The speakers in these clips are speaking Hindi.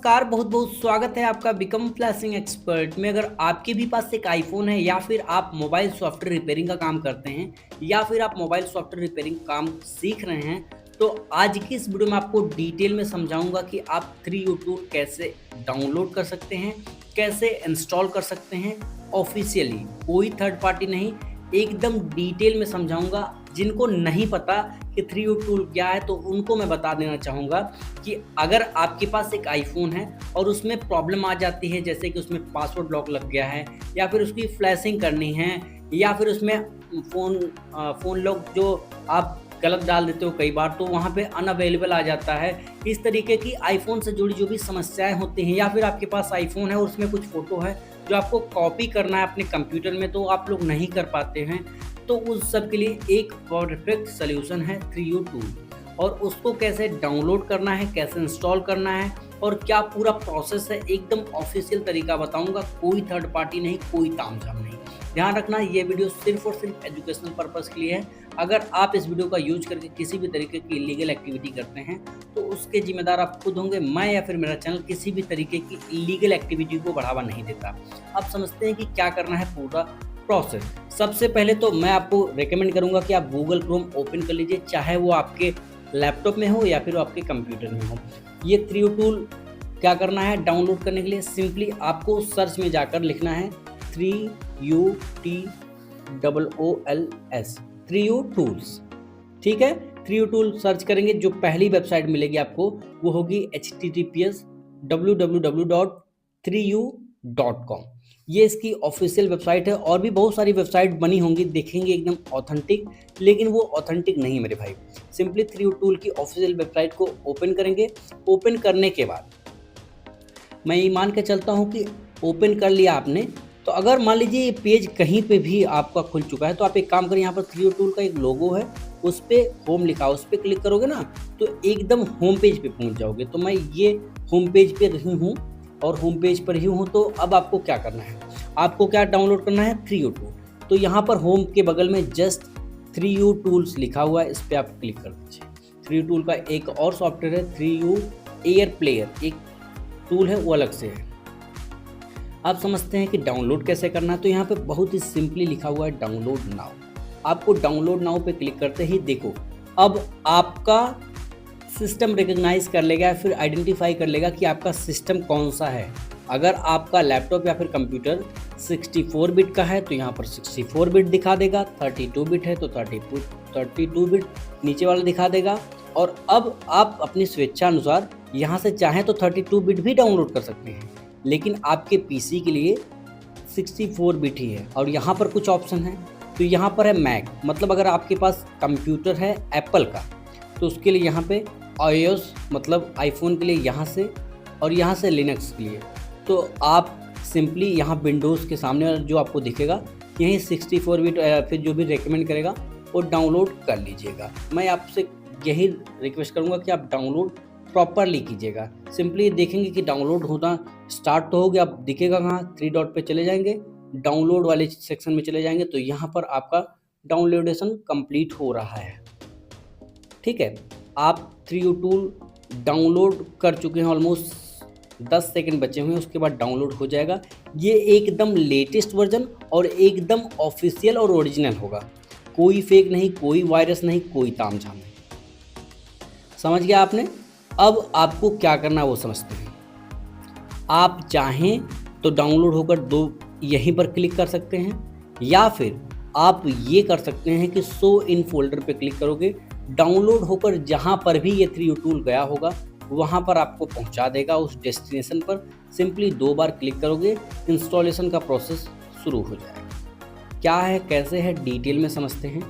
नमस्कार, बहुत बहुत स्वागत है आपका बिकम फ्लैशिंग एक्सपर्ट में। अगर आपके भी पास एक आईफोन है या फिर आप मोबाइल सॉफ्टवेयर रिपेयरिंग का काम करते हैं या फिर आप मोबाइल सॉफ्टवेयर रिपेयरिंग काम सीख रहे हैं, तो आज की इस वीडियो में आपको डिटेल में समझाऊंगा कि आप 3U टूल कैसे डाउनलोड कर सकते हैं, कैसे इंस्टॉल कर सकते हैं ऑफिशियली, कोई थर्ड पार्टी नहीं, एकदम डिटेल में समझाऊंगा। जिनको नहीं पता कि 3U टूल क्या है तो उनको मैं बता देना चाहूँगा कि अगर आपके पास एक आईफोन है और उसमें प्रॉब्लम आ जाती है, जैसे कि उसमें पासवर्ड लॉक लग गया है या फिर उसकी फ्लैशिंग करनी है या फिर उसमें फ़ोन लॉक जो आप गलत डाल देते हो कई बार, तो वहाँ पे अनअवेलेबल आ जाता है। इस तरीके की आईफोन से जुड़ी जो भी समस्याएं होती हैं, या फिर आपके पास आईफोन है और उसमें कुछ फ़ोटो है जो आपको कॉपी करना है अपने कंप्यूटर में, तो आप लोग नहीं कर पाते हैं, तो उस सब के लिए एक परफेक्ट सल्यूशन है 3U टूल। और उसको कैसे डाउनलोड करना है, कैसे इंस्टॉल करना है और क्या पूरा प्रोसेस है, एकदम ऑफिशियल तरीका बताऊंगा। कोई थर्ड पार्टी नहीं, कोई तामझाम नहीं। ध्यान रखना, ये वीडियो सिर्फ और सिर्फ एजुकेशनल पर्पस के लिए है। अगर आप इस वीडियो का यूज करके किसी भी तरीके की इलीगल एक्टिविटी करते हैं तो उसके जिम्मेदार आप खुद होंगे। मैं या फिर मेरा चैनल किसी भी तरीके की इलीगल एक्टिविटी को बढ़ावा नहीं देता। अब समझते हैं कि क्या करना है पूरा प्रोसेस। सबसे पहले तो मैं आपको रेकमेंड करूंगा कि आप गूगल क्रोम ओपन कर लीजिए, चाहे वो आपके लैपटॉप में हो या फिर वो आपके कंप्यूटर में हो। ये 3U टूल क्या करना है डाउनलोड करने के लिए, सिंपली आपको सर्च में जाकर लिखना है 3U टूल्स। ठीक है, 3U टूल सर्च करेंगे, जो पहली वेबसाइट मिलेगी आपको वो होगी https://www.3u.com। ये इसकी ऑफिशियल वेबसाइट है। और भी बहुत सारी वेबसाइट बनी होंगी, देखेंगे एकदम ऑथेंटिक, लेकिन वो ऑथेंटिक नहीं है मेरे भाई। सिंपली 3U टूल की ऑफिशियल वेबसाइट को ओपन करेंगे। ओपन करने के बाद मैं ये मान के चलता हूँ कि ओपन कर लिया आपने, तो अगर मान लीजिए ये पेज कहीं पे भी आपका खुल चुका है तो आप एक काम करें, यहाँ पर 3U टूल का एक लोगो है, उस पर होम लिखा है, उस पर क्लिक करोगे ना तो एकदम होम पेज पे पहुँच जाओगे। तो मैं ये होम पेज पे रही हूँ और होम पेज पर ही हूँ। तो अब आपको क्या करना है, आपको क्या डाउनलोड करना है 3U टूल। तो यहाँ पर होम के बगल में जस्ट 3U टूल्स लिखा हुआ है, इस पर आप क्लिक कर दीजिए। 3U टूल का एक और सॉफ्टवेयर है 3U एयर प्लेयर, एक टूल है वो अलग से है। आप समझते हैं कि डाउनलोड कैसे करना है। तो यहाँ पे बहुत ही सिंपली लिखा हुआ है डाउनलोड नाउ। आपको डाउनलोड नाउ पे क्लिक करते ही देखो, अब आपका सिस्टम रिकग्नाइज कर लेगा या फिर आइडेंटिफाई कर लेगा कि आपका सिस्टम कौन सा है। अगर आपका लैपटॉप या फिर कंप्यूटर 64 बिट का है तो यहाँ पर 64 बिट दिखा देगा, 32 बिट है तो 32 बिट नीचे वाला दिखा देगा। और अब आप अपनी स्वेच्छा अनुसार यहाँ से चाहें तो 32 बिट भी डाउनलोड कर सकते हैं, लेकिन आपके पीसी के लिए 64 बिट ही है। और यहाँ पर कुछ ऑप्शन है, तो यहाँ पर है मैक, मतलब अगर आपके पास कंप्यूटर है एप्पल का तो उसके लिए यहाँ पे iOS, मतलब आईफोन के लिए यहाँ से, और यहाँ से लिनक्स के लिए। तो आप सिंपली यहाँ विंडोज़ के सामने जो आपको दिखेगा यही 64 बिट फिर जो भी रेकमेंड करेगा वो डाउनलोड कर लीजिएगा। मैं आपसे यही रिक्वेस्ट करूँगा कि आप डाउनलोड प्रॉपरली कीजिएगा। सिंपली देखेंगे कि डाउनलोड होना स्टार्ट तो हो गया। अब दिखेगा कहाँ, 3 डॉट पे चले जाएंगे, डाउनलोड वाले सेक्शन में चले जाएंगे, तो यहाँ पर आपका डाउनलोडेशन कंप्लीट हो रहा है। ठीक है, आप 3U टूल डाउनलोड कर चुके हैं, ऑलमोस्ट 10 सेकंड बचे हुए हैं, उसके बाद डाउनलोड हो जाएगा। ये एकदम लेटेस्ट वर्जन और एकदम ऑफिशियल और ओरिजिनल होगा, कोई फेक नहीं, कोई वायरस नहीं, कोई तामझाम नहीं। समझ गया आपने। अब आपको क्या करना है वो समझते हैं। आप चाहें तो डाउनलोड होकर यहीं पर क्लिक कर सकते हैं, या फिर आप ये कर सकते हैं कि शो इन फोल्डर पे क्लिक करोगे, डाउनलोड होकर जहां पर भी ये 3U टूल गया होगा वहां पर आपको पहुंचा देगा उस डेस्टिनेशन पर। सिंपली 2 बार क्लिक करोगे, इंस्टॉलेशन का प्रोसेस शुरू हो जाएगा। क्या है कैसे है डिटेल में समझते हैं,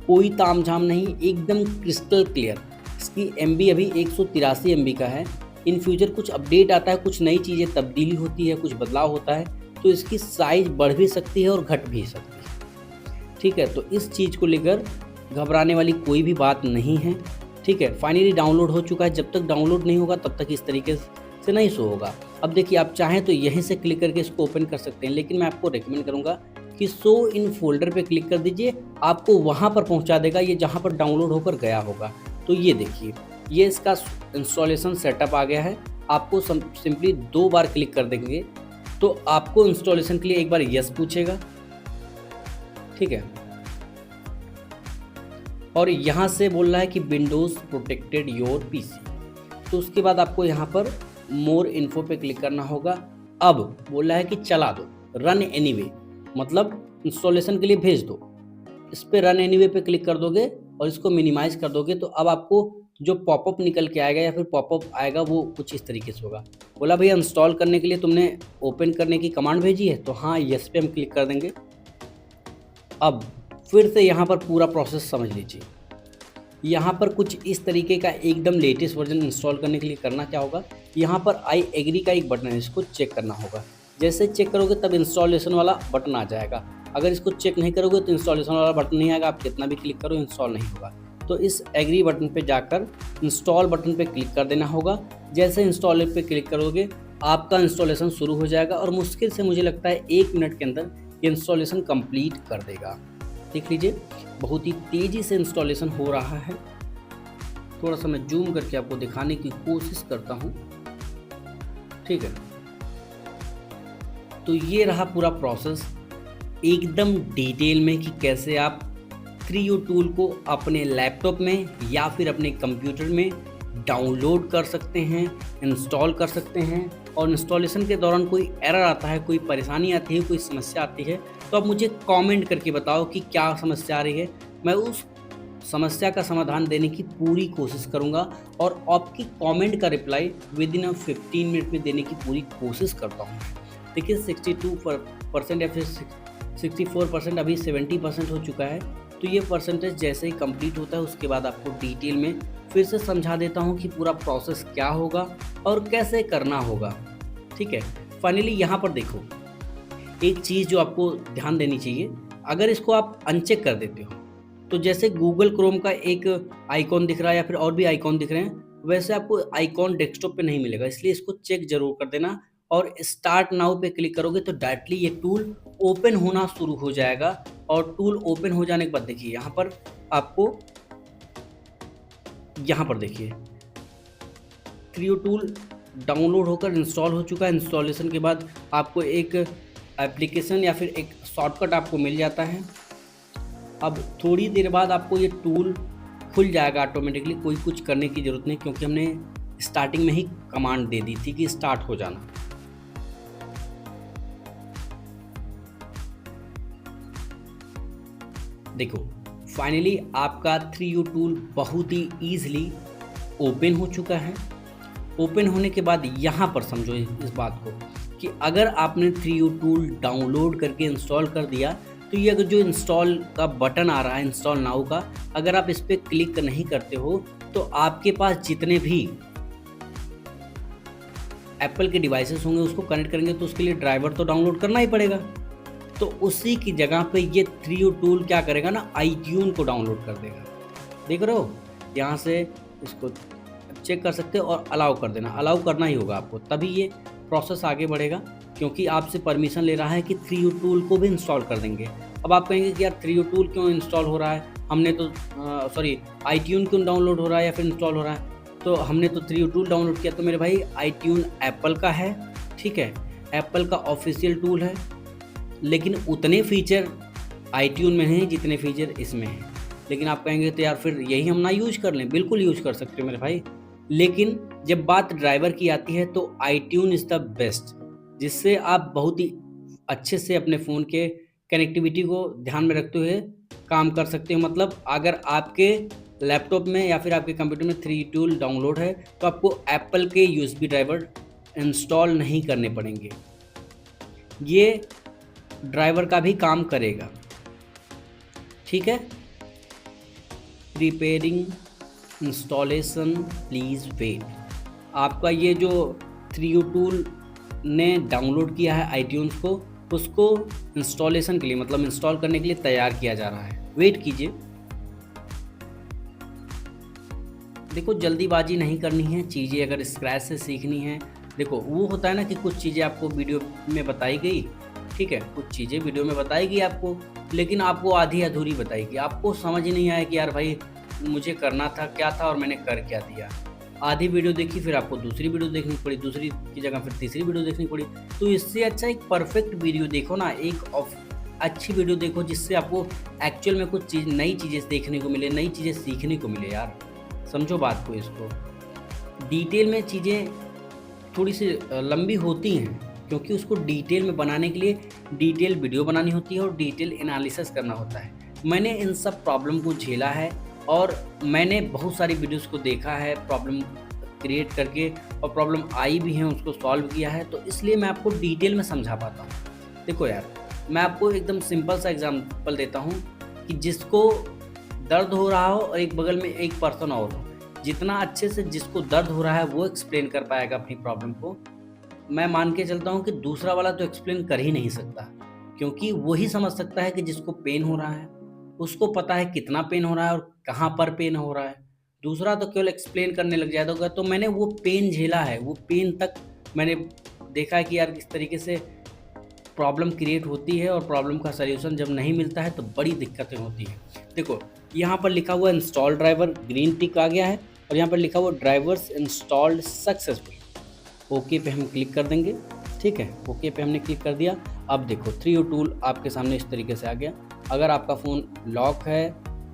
कोई तामझाम नहीं, एकदम क्रिस्टल क्लियर। इसकी MB अभी 183 MB का है। इन फ्यूचर कुछ अपडेट आता है, कुछ नई चीज़ें तब्दीली होती है, कुछ बदलाव होता है, तो इसकी साइज़ बढ़ भी सकती है और घट भी सकती है। ठीक है, तो इस चीज़ को लेकर घबराने वाली कोई भी बात नहीं है। ठीक है, फाइनली डाउनलोड हो चुका है। जब तक डाउनलोड नहीं होगा तब तक इस तरीके से नहीं शो होगा। अब देखिए, आप चाहें तो यहीं से क्लिक करके इसको ओपन कर सकते हैं, लेकिन मैं आपको रेकमेंड करूँगा कि शो इन फोल्डर पे क्लिक कर दीजिए, आपको वहाँ पर पहुँचा देगा ये जहाँ पर डाउनलोड होकर गया होगा। तो ये देखिए, ये इसका इंस्टॉलेशन सेटअप आ गया है। आपको सिंपली 2 बार क्लिक कर देंगे तो आपको इंस्टॉलेशन के लिए एक बार यस पूछेगा, ठीक है। और यहाँ से बोल रहा है कि विंडोज़ प्रोटेक्टेड योर पीसी, तो उसके बाद आपको यहाँ पर मोर इन्फो पे क्लिक करना होगा। अब बोल रहा है कि चला दो, रन एनीवे, मतलब इंस्टॉलेशन के लिए भेज दो। इस पे रन एनीवे पे क्लिक कर दोगे और इसको मिनिमाइज कर दोगे तो अब आपको जो पॉपअप निकल के आएगा या फिर पॉपअप आएगा वो कुछ इस तरीके से होगा। बोला भैया इंस्टॉल करने के लिए तुमने ओपन करने की कमांड भेजी है, तो हाँ यस पे हम क्लिक कर देंगे। अब फिर से यहाँ पर पूरा प्रोसेस समझ लीजिए। यहाँ पर कुछ इस तरीके का एकदम लेटेस्ट वर्जन इंस्टॉल करने के लिए करना क्या होगा, यहाँ पर आई एग्री का एक बटन है, इसको चेक करना होगा। जैसे चेक करोगे तब इंस्टॉलेशन वाला बटन आ जाएगा। अगर इसको चेक नहीं करोगे तो इंस्टॉलेशन वाला बटन नहीं आएगा, आप कितना भी क्लिक करो इंस्टॉल नहीं होगा। तो इस एग्री बटन पे जाकर इंस्टॉल बटन पे क्लिक कर देना होगा। जैसे इंस्टॉल पे क्लिक करोगे आपका इंस्टॉलेशन शुरू हो जाएगा और मुश्किल से मुझे लगता है 1 मिनट के अंदर ये इंस्टॉलेशन कंप्लीट कर देगा। देख लीजिए बहुत ही तेज़ी से इंस्टॉलेशन हो रहा है। थोड़ा सा मैं जूम करके आपको दिखाने की कोशिश करता हूँ, ठीक है। तो ये रहा पूरा प्रोसेस एकदम डिटेल में कि कैसे आप 3U टूल को अपने लैपटॉप में या फिर अपने कंप्यूटर में डाउनलोड कर सकते हैं, इंस्टॉल कर सकते हैं। और इंस्टॉलेशन के दौरान कोई एरर आता है, कोई परेशानी आती है, कोई समस्या आती है तो आप मुझे कमेंट करके बताओ कि क्या समस्या आ रही है। मैं उस समस्या का समाधान देने की पूरी कोशिश करूंगा और आपकी कमेंट का रिप्लाई विदिन 15 मिनट में देने की पूरी कोशिश करता हूं। देखिए 62% या फिर 64%, अभी 70% हो चुका है। तो ये परसेंटेज जैसे ही कंप्लीट होता है उसके बाद आपको डिटेल में फिर से समझा देता हूँ कि पूरा प्रोसेस क्या होगा और कैसे करना होगा, ठीक है। फाइनली यहाँ पर देखो एक चीज़ जो आपको ध्यान देनी चाहिए, अगर इसको आप अनचेक कर देते हो तो जैसे गूगल क्रोम का एक आइकॉन दिख रहा है या फिर और भी आइकॉन दिख रहे हैं, वैसे आपको आइकॉन डेस्कटॉप पे नहीं मिलेगा, इसलिए इसको चेक जरूर कर देना। और स्टार्ट नाउ पे क्लिक करोगे तो डायरेक्टली ये टूल ओपन होना शुरू हो जाएगा। और टूल ओपन हो जाने के बाद देखिए यहाँ पर आपको, यहाँ पर देखिए 3U टूल डाउनलोड होकर इंस्टॉल हो चुका है। इंस्टॉलेशन के बाद आपको एक एप्लीकेशन या फिर एक शॉर्टकट आपको मिल जाता है। अब थोड़ी देर बाद आपको ये टूल खुल जाएगा ऑटोमेटिकली, कोई कुछ करने की ज़रूरत नहीं, क्योंकि हमने स्टार्टिंग में ही कमांड दे दी थी कि स्टार्ट हो जाना। देखो फाइनली आपका 3U टूल बहुत ही ईजिली ओपन हो चुका है। ओपन होने के बाद यहाँ पर समझो इस बात को कि अगर आपने 3U टूल डाउनलोड करके इंस्टॉल कर दिया तो ये अगर जो इंस्टॉल का बटन आ रहा है इंस्टॉल नाउ का, अगर आप इस पर क्लिक नहीं करते हो तो आपके पास जितने भी एप्पल के डिवाइसेस होंगे उसको कनेक्ट करेंगे तो उसके लिए ड्राइवर तो डाउनलोड करना ही पड़ेगा। तो उसी की जगह पे ये 3U टूल क्या करेगा ना, iTunes को डाउनलोड कर देगा। देख रहे हो, यहाँ से इसको चेक कर सकते हो और अलाउ कर देना, अलाउ करना ही होगा आपको, तभी ये प्रोसेस आगे बढ़ेगा, क्योंकि आपसे परमिशन ले रहा है कि 3U टूल को भी इंस्टॉल कर देंगे। अब आप कहेंगे कि यार 3U टूल क्यों इंस्टॉल हो रहा है, हमने तो iTunes क्यों डाउनलोड हो रहा है या फिर इंस्टॉल हो रहा है, तो हमने तो 3U टूल डाउनलोड किया। तो मेरे भाई iTunes एप्पल का है, ठीक है, एप्पल का ऑफिशियल टूल है, लेकिन उतने फीचर iTunes में नहीं जितने फीचर इसमें हैं। लेकिन आप कहेंगे तो यार फिर यही हम ना यूज कर लें, बिल्कुल यूज कर सकते हो मेरे भाई, लेकिन जब बात ड्राइवर की आती है तो iTunes इज़ द बेस्ट, जिससे आप बहुत ही अच्छे से अपने फ़ोन के कनेक्टिविटी को ध्यान में रखते हुए काम कर सकते हो। मतलब अगर आपके लैपटॉप में या फिर आपके कंप्यूटर में 3U टूल डाउनलोड है तो आपको एप्पल के USB ड्राइवर इंस्टॉल नहीं करने पड़ेंगे, ये ड्राइवर का भी काम करेगा, ठीक है। Preparing installation please wait. आपका ये जो 3U टूल ने डाउनलोड किया है iTunes को, उसको इंस्टॉलेशन के लिए मतलब इंस्टॉल करने के लिए तैयार किया जा रहा है, वेट कीजिए। देखो जल्दीबाजी नहीं करनी है, चीज़ें अगर स्क्रैच से सीखनी है, देखो वो होता है ना कि कुछ चीज़ें आपको वीडियो में बताई गई, ठीक है, कुछ चीज़ें वीडियो में बताएगी आपको, लेकिन आपको आधी अधूरी बताएगी, आपको समझ ही नहीं आया कि यार भाई मुझे करना था क्या था और मैंने कर क्या दिया। आधी वीडियो देखी, फिर आपको दूसरी वीडियो देखनी पड़ी, दूसरी की जगह फिर तीसरी वीडियो देखनी पड़ी। तो इससे अच्छा एक परफेक्ट वीडियो देखो ना, एक अच्छी वीडियो देखो जिससे आपको एक्चुअल में कुछ चीज़ नई चीज़ें देखने को मिले, नई चीज़ें सीखने को मिले यार। समझो बात को इसको। डिटेल में चीज़ें थोड़ी-सी लंबी होती हैं, क्योंकि उसको डिटेल में बनाने के लिए डिटेल वीडियो बनानी होती है और डिटेल एनालिसिस करना होता है। मैंने इन सब प्रॉब्लम को झेला है और मैंने बहुत सारी वीडियोज़ को देखा है प्रॉब्लम क्रिएट करके, और प्रॉब्लम आई भी है उसको सॉल्व किया है, तो इसलिए मैं आपको डिटेल में समझा पाता हूँ। देखो यार, मैं आपको एकदम सिंपल सा एग्ज़ाम्पल देता हूँ कि जिसको दर्द हो रहा हो और एक बगल में एक पर्सन और हो, जितना अच्छे से जिसको दर्द हो रहा है वो एक्सप्लेन कर पाएगा अपनी प्रॉब्लम को, मैं मान के चलता हूँ कि दूसरा वाला तो एक्सप्लेन कर ही नहीं सकता, क्योंकि वो ही समझ सकता है कि जिसको पेन हो रहा है, उसको पता है कितना पेन हो रहा है और कहाँ पर पेन हो रहा है। दूसरा तो केवल एक्सप्लेन करने लग जाएगा, तो मैंने वो पेन झेला है, वो पेन तक मैंने देखा है कि यार किस तरीके से प्रॉब्लम क्रिएट होती है और प्रॉब्लम का सॉल्यूशन जब नहीं मिलता है तो बड़ी दिक्कतें होती हैं। देखो, यहाँ पर लिखा हुआ इंस्टॉल ड्राइवर ग्रीन टिक आ गया है और यहाँ पर लिखा हुआ ड्राइवर्स इंस्टॉल्ड सक्सेसफुली। ओके पे हम क्लिक कर देंगे। ठीक है, ओके पे हमने क्लिक कर दिया। अब देखो 3U टूल आपके सामने इस तरीके से आ गया। अगर आपका फ़ोन लॉक है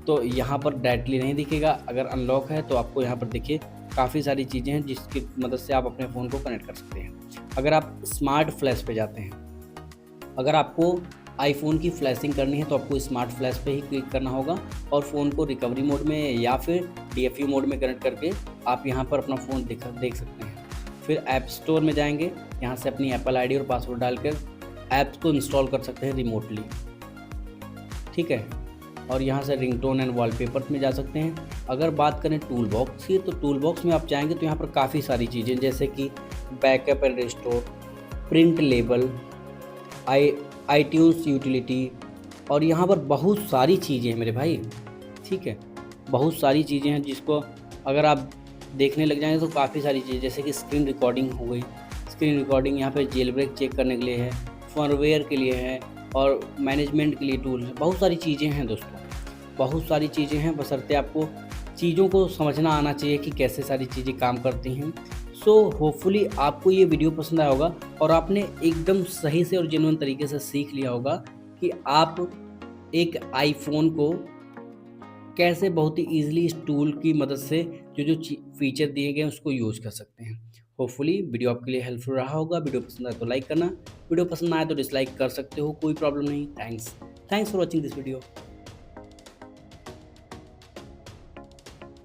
तो यहाँ पर डायरेक्टली नहीं दिखेगा, अगर अनलॉक है तो आपको यहाँ पर देखिए काफ़ी सारी चीज़ें हैं जिसकी मदद से आप अपने फ़ोन को कनेक्ट कर सकते हैं। अगर आप स्मार्ट फ्लैश पे जाते हैं, अगर आपको आईफ़ोन की फ्लैशिंग करनी है तो आपको स्मार्ट फ्लैश पे ही क्लिक करना होगा और फ़ोन को रिकवरी मोड में या फिर DFU मोड में कनेक्ट करके आप यहाँ पर अपना फ़ोन देख सकते हैं। फिर ऐप स्टोर में जाएंगे, यहाँ से अपनी एप्पल आईडी और पासवर्ड डालकर ऐप्स को इंस्टॉल कर सकते हैं रिमोटली। ठीक है, और यहाँ से रिंगटोन एंड वॉलपेपर में जा सकते हैं। अगर बात करें टूल बॉक्स की, तो टूल बॉक्स में आप जाएंगे तो यहाँ पर काफ़ी सारी चीज़ें जैसे कि backup and restore, print label, iTunes utility, और यहाँ पर बहुत सारी चीज़ें हैं मेरे भाई। ठीक है, बहुत सारी चीज़ें हैं जिसको अगर आप देखने लग जाएंगे तो काफ़ी सारी चीज़ें जैसे कि स्क्रीन रिकॉर्डिंग हो गई। स्क्रीन रिकॉर्डिंग यहाँ पे जेल ब्रेक चेक करने के लिए है, फर्मवेयर के लिए है और मैनेजमेंट के लिए टूल है। बहुत सारी चीज़ें हैं दोस्तों, बहुत सारी चीज़ें हैं, बशर्ते आपको चीज़ों को समझना आना चाहिए कि कैसे सारी चीज़ें काम करती हैं। सो होपफुली आपको ये वीडियो पसंद आया होगा और आपने एकदम सही से और जेन्युइन तरीके से सीख लिया होगा कि आप एक आईफ़ोन को कैसे बहुत ही ईज़िली इस टूल की मदद से जो फीचर दिए गए हैं उसको यूज़ कर सकते हैं। होपफुली वीडियो आपके लिए हेल्पफुल रहा होगा। वीडियो पसंद आए तो लाइक करना, वीडियो पसंद ना आए तो डिसलाइक कर सकते हो, कोई प्रॉब्लम नहीं। Thanks for watching this video.